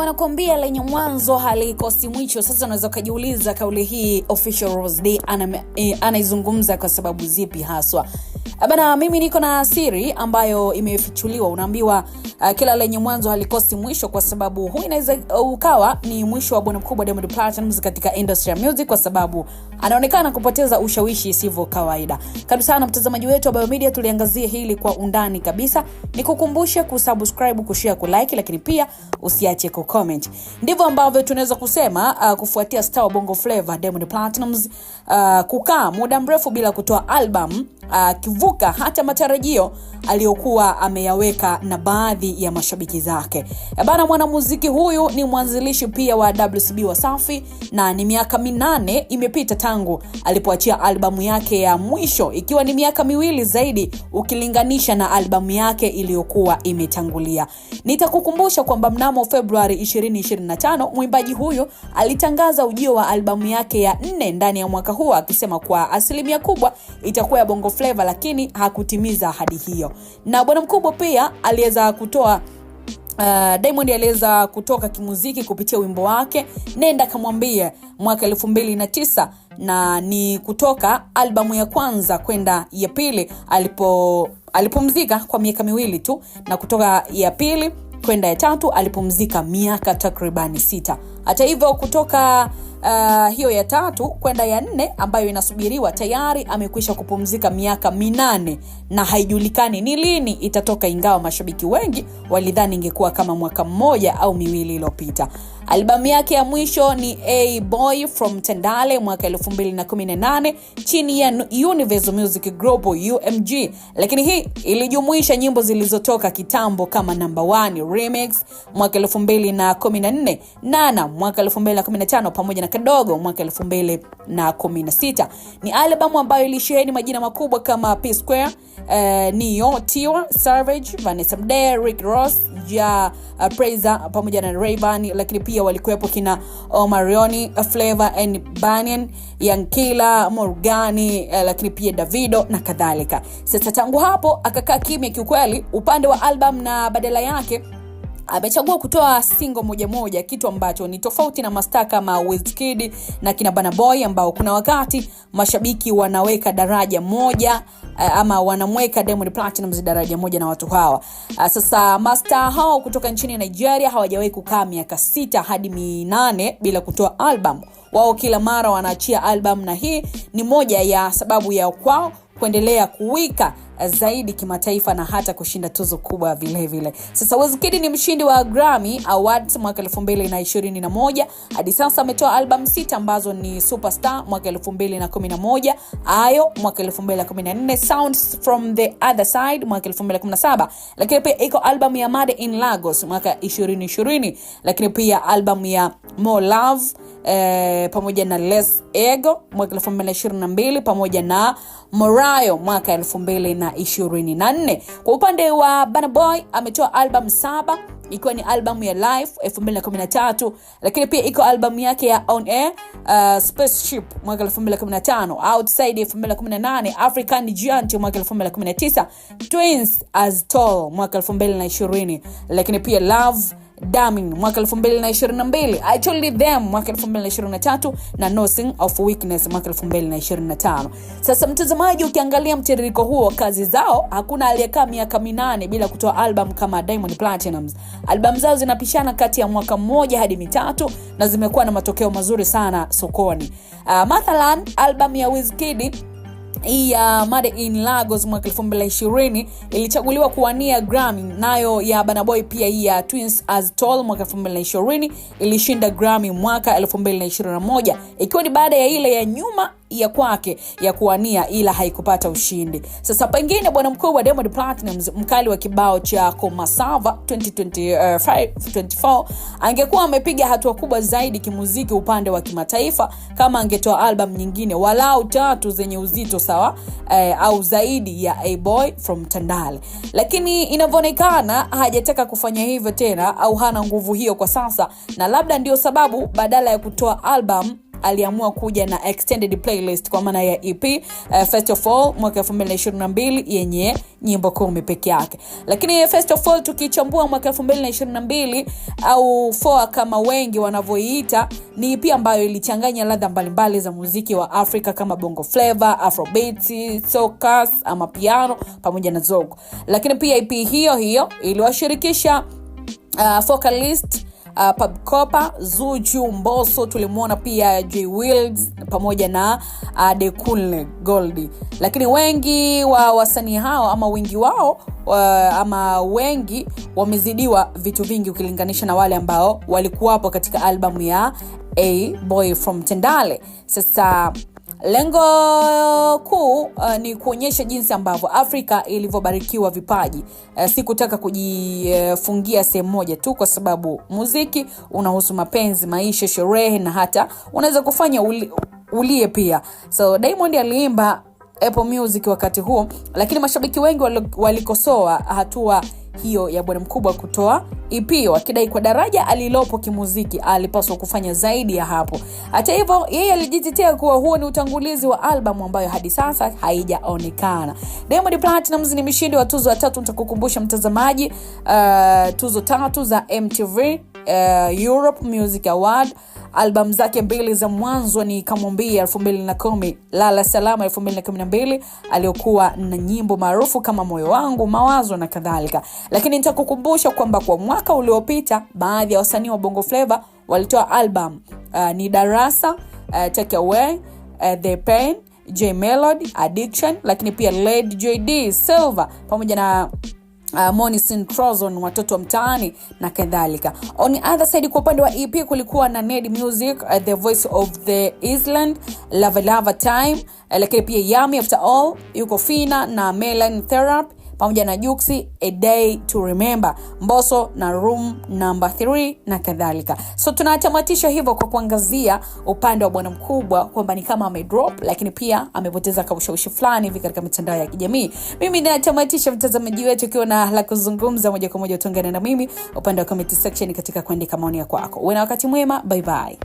wanakuambia lenye mwanzo halikosi mwisho. Sasa unaweza kujiuliza kauli hii Official Rose D anaizungumza kwa sababu zipi haswa? Bana, mimi niko na siri ambayo imefichuliwa. Unaambiwa kila lenye mwanzo halikosi mwisho, kwa sababu huu inaweza ukawa ni mwisho wa bwana mkubwa Diamond Platnumz katika industry ya music, kwa sababu anaonekana kupoteza ushawishi sivyo kawaida. Karibu sana mtazamaji wetu wa Biomedia, tuliangazia hili kwa undani kabisa. Nikukumbushe kusubscribe, kushare, kulike, lakini pia usiache kucomment. Ndivyo ambavyo tunaweza kusema kufuatia star wa Bongo Flava Diamond Platnumz kukaa muda mrefu bila kutoa album, kivuka hata matarajio aliyokuwa ameyaweka na baadhi ya mashabiki zake. Bana, mwanamuziki huyu ni mwanzilishi pia wa WCB Wasafi, na ni miaka 8 imepita tangu alipoachia albamu yake ya mwisho, ikiwa ni miaka 2 zaidi ukilinganisha na albamu yake iliyokuwa imetangulia. Nitakukumbusha kwamba mnamo Februari 2025 mwimbaji huyu alitangaza ujio wa albamu yake ya 4 ndani ya mwaka huu, akisema kwa asilimia kubwa itakuwa ya Bongo Flava, lakini hakutimiza ahadi hiyo. Na bwana mkubwa pia aliweza kutoa Diamond aliweza kutoka kimuziki kupitia wimbo wake Nenda Kamwambie mwaka 2009, na ni kutoka albamu ya kwanza kwenda ya pili alipumzika kwa miaka 2 tu, na kutoka ya pili kwenda ya tatu alipumzika miaka takribani 6. Hata hivyo kutoka hiyo ya tatu kwenda ya 4 ambayo inasubiriwa tayari amekwisha kupumzika miaka 8, na haijulikani ni lini itatoka, ingawa mashabiki wengi walidhani ingekuwa kama mwaka 1 au 2 iliyopita. Albamu yake ya mwisho ni A Boy from Tandale mwaka 2018 chini ya Universal Music Group UMG, lakini hii ilijumuisha nyimbo zilizotoka kitambo kama Number 1 Remix mwaka 2014, Nana mwaka 2015 pamoja na Kadogo mwaka 2016. Ni albamu ambayo ilisheheni majina makubwa kama P Square, Neo, Tiwa Savage, Vanessa Mdee, Rick Ross, Praiser pamoja na Rayvanny, lakini pia walikuwepo kina Omarion, Flavor and Banyan, Yankila, Morgani, lakini pia Davido na kadhalika. Sasa tangu hapo akakaa kimya kiukweli upande wa album, na badala yake amechagua kutoa single moja, kitu ambacho ni tofauti na mastaa kama Wizkid na kina Burna Boy ambao kuna wakati mashabiki wanaweka daraja moja ama wanamweka Diamond Platnumz daraja moja na watu hawa. Sasa mastaa hao kutoka nchini Nigeria hawajawahi kukaa miaka 6 hadi 8 bila kutoa album. Wao kila mara wanaachia album, na hii ni moja ya sababu ya kwao kuendelea kuwika zaidi kimataifa na hata kushinda tuzo kubwa vile vile. Sasa Wizkid ni mshindi wa Grammy Awards mwaka 2021. Hadi sasa ametoa album 6 ambazo ni Superstar mwaka 2011, Ayo mwaka 2014, Sounds from the Other Side mwaka 2017, lakini pia iko album ya Made in Lagos mwaka 2020, lakini pia album ya More Love pamoja na Less Ego mwaka 2022, pamoja na Morayo mwaka 2024. Kwa upande wa Burna Boy ametoa album 7, ikiwa ni album ya Life 2013, lakini pia iko album yake ya On Air, Spaceship mwaka 2015, Outside 2018, African Giant mwaka 2019, Twins as Tall mwaka 2020, lakini pia Love Damning mwaka 2022, I Told Them mwaka 2023, na Nothing of Weakness mwaka 2025. Sasa mtazamaji, ukiangalia mtiririko huo wa kazi zao, hakuna aliyekaa miaka 8 bila kutoa album kama Diamond Platnumz. Album zao zinapishana kati ya mwaka 1 hadi 3 na zimekuwa na matokeo mazuri sana sokoni. Mathalan album ya Wizkid hii ya Made in Lagos mwaka 2020 ilichaguliwa kuwania Grammy, nayo ya Burna Boy pia hii ya Twins as Tall mwaka 2020 ilishinda Grammy mwaka 2021, ikiwa ni baada ya ile ya nyuma ya kwake ya kuwania, ila haikupata ushindi. Sasa pengine bwana mkubwa Diamond Platnumz, mkali wa kibao cha Komasava 2024, angekuwa amepiga hatua kubwa zaidi kimuziki upande wa kimataifa kama angetoa album nyingine walau 3 zenye uzito sawa au zaidi ya A Boy from Tandale, lakini inavyoonekana hajataka kufanya hivyo tena, au hana nguvu hiyo kwa sasa, na labda ndio sababu badala ya kutoa album aliamua kuja na extended playlist kwa maana ya EP First of All mwaka 2022 yenye nyimbo 10 peke yake. Lakini First of All tukichambua mwaka 2022 au 4 kama wengi wanavyoiita, ni EP ambayo ilichanganya ladha mbalimbali za muziki wa Afrika kama bongo flava, afrobeat, soca ama piano pamoja na zouk. Lakini pia EP hiyo iliwashirikisha vocalist Pabkopa, Zuchu, Mbosso, tulimuona pia Jay Wills pamoja na Adekunle Gold. Lakini wengi wa wasanii hao ama wengi wao wengi wamezidiwa vitu vingi ukilinganisha na wale ambao walikuwapo katika albamu ya A Boy From Tandale. Sasa lengo kuu ni kuonyesha jinsi ambavyo Afrika ilivyobarikiwa vipaji. Si kutaka kujifungia sehemu moja tu, kwa sababu muziki unahusu mapenzi, maisha, sherehe na hata unaweza kufanya ulie pia. So Diamond aliimba Apple Music wakati huo, lakini mashabiki wengi walikosoa hatua hiyo ya bwana mkubwa kutoa EP, wakidai kwa daraja alilopo kimuziki alipaswa kufanya zaidi ya hapo. Hata hivyo yeye alijitetea kuwa huo ni utangulizi wa albamu ambayo hadi sasa haijaonekana. Diamond Platnumz ni mshindi wa tuzo 3, nitakukumbusha mtazamaji, tuzo 3 za MTV Europe Music Award. Album zake 2 za mwanzo ni Kamwambia 2010, Lala Salama 2012, aliyokuwa na nyimbo maarufu kama Moyo Wangu, Mawazo na kadhalika. Lakini nitakukumbusha kwamba kwa mwaka uliopita baadhi ya wasanii wa bongo flava walitoa album ni Darasa, Take Away, The Pain, J Melody, Addiction, lakini pia Lady JD, Silver pamoja na Monison Trozon, Watoto wa Mtaani na kadhalika. On the other side, kwa upande wa EP kulikuwa na Ned Music, The Voice of the Island, Lava Time, lakini pia Yummy After All, yuko Fina na Melon Therapy pamoja na Juksi, A Day to Remember, Mbosso na Room Number 3 na kadhalika. So tunatamatisha hivyo kwa kuangazia upande wa bwana mkubwa kwamba ni kama amedrop, lakini pia amepoteza ushawishi fulani hivi katika mitandao ya kijamii. Mimi natamatisha mtazamaji wetu, ukiwa na la kuzungumza moja kwa moja tuungane na mimi upande wa comment section katika kuandika maoni yako. Uwe na wakati mwema, bye bye.